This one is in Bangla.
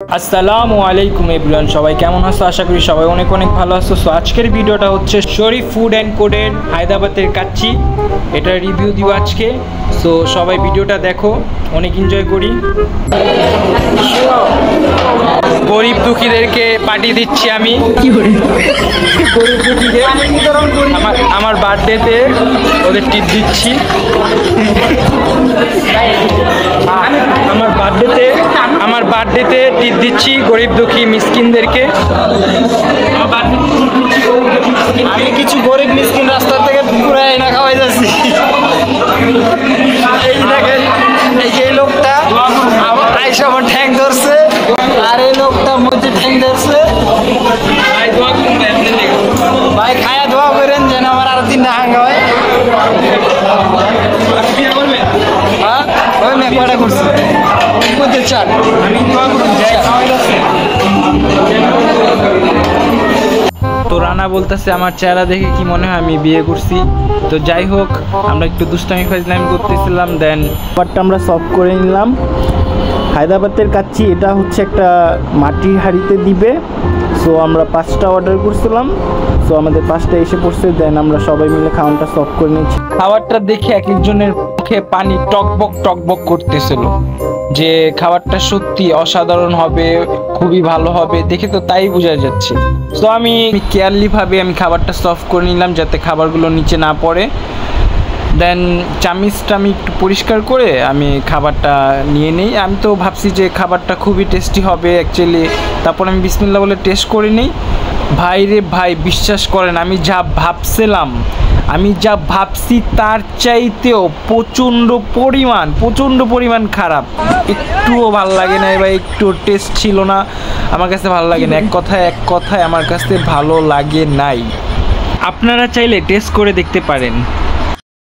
আসসালামু আলাইকুম এভরিওয়ান, সবাই কেমন আছো? আশা করি সবাই অনেক অনেক ভালো আছো। সো আজকের ভিডিওটা হচ্ছে শরীফ ফুড অ্যান্ড কোডের হায়দ্রাবাদের কাচ্চি, এটা রিভিউ দিব আজকে। সো সবাই ভিডিওটা দেখো, অনেক এনজয় করি। গরিব দুঃখীদেরকে পাঠিয়ে দিচ্ছি আমি, গরিব দুঃখীদের আমার বার্থডেতে ওদের টিপ দিচ্ছি। আমার বার্থডেতে টিপ দিচ্ছি গরিব দুঃখী মিসকিনদেরকে। আমি কিছু গরিব মিসকিন রাস্তা থেকে পুরো এনে খাওয়াই যাচ্ছি। এই দেখেন, এই যে লোকটা আমার আইসা আমার ঠ্যাং ধরছে, আর এই লোকটা মধ্যে ঠ্যাং ধরছে। ভাই খায়া দোয়া করেন যেন আমার আর 3টা হাঙ্গা হয়। হ্যাঁ ওই মেয়ে কয়টা করছে মধ্যে 4। আমি দোয়া করুন তো রানা বলতেছে আমার চেহারা দেখে কি মনে হয় আমি বিয়ে করছি। তো যাই হোক, আমরা একটু দুষ্টামি ফাজলামি করতেছিলাম, দেন খাবারটা আমরা সলভ করে নিলাম। হায়দ্রাবাদের কাচ্চি এটা হচ্ছে একটা মাটির হাঁড়িতে দিবে। সো আমরা 5টা অর্ডার করছিলাম, সো আমাদের 5টা এসে পড়ছে। দেন আমরা সবাই মিলে খাওয়াটা সলভ করে নিচ্ছি। খাবারটা দেখে এক একজনের মুখে পানি টকবক টকবক করতেছিল যে খাবারটা সত্যি অসাধারণ হবে, খুবই ভালো হবে, দেখে তো তাই বোঝা যাচ্ছে। তো আমি কেয়ারলি ভাবে আমি খাবারটা সার্ভ করে নিলাম যাতে খাবারগুলো নিচে না পড়ে। দেন চামিচটা আমি একটু পরিষ্কার করে আমি খাবারটা নিয়ে নিই। আমি তো ভাবছি যে খাবারটা খুবই টেস্টি হবে অ্যাকচুয়ালি। তারপর আমি বিসমিল্লাহ বলে টেস্ট করে নিই। ভাই রে ভাই, বিশ্বাস করেন আমি যা ভাবছি তার চাইতেও প্রচণ্ড পরিমাণ খারাপ। একটুও ভালো লাগে না ভাই, একটু টেস্ট ছিল না, আমার কাছে ভালো লাগে না। এক কথায় আমার কাছে ভালো লাগে নাই। আপনারা চাইলে টেস্ট করে দেখতে পারেন।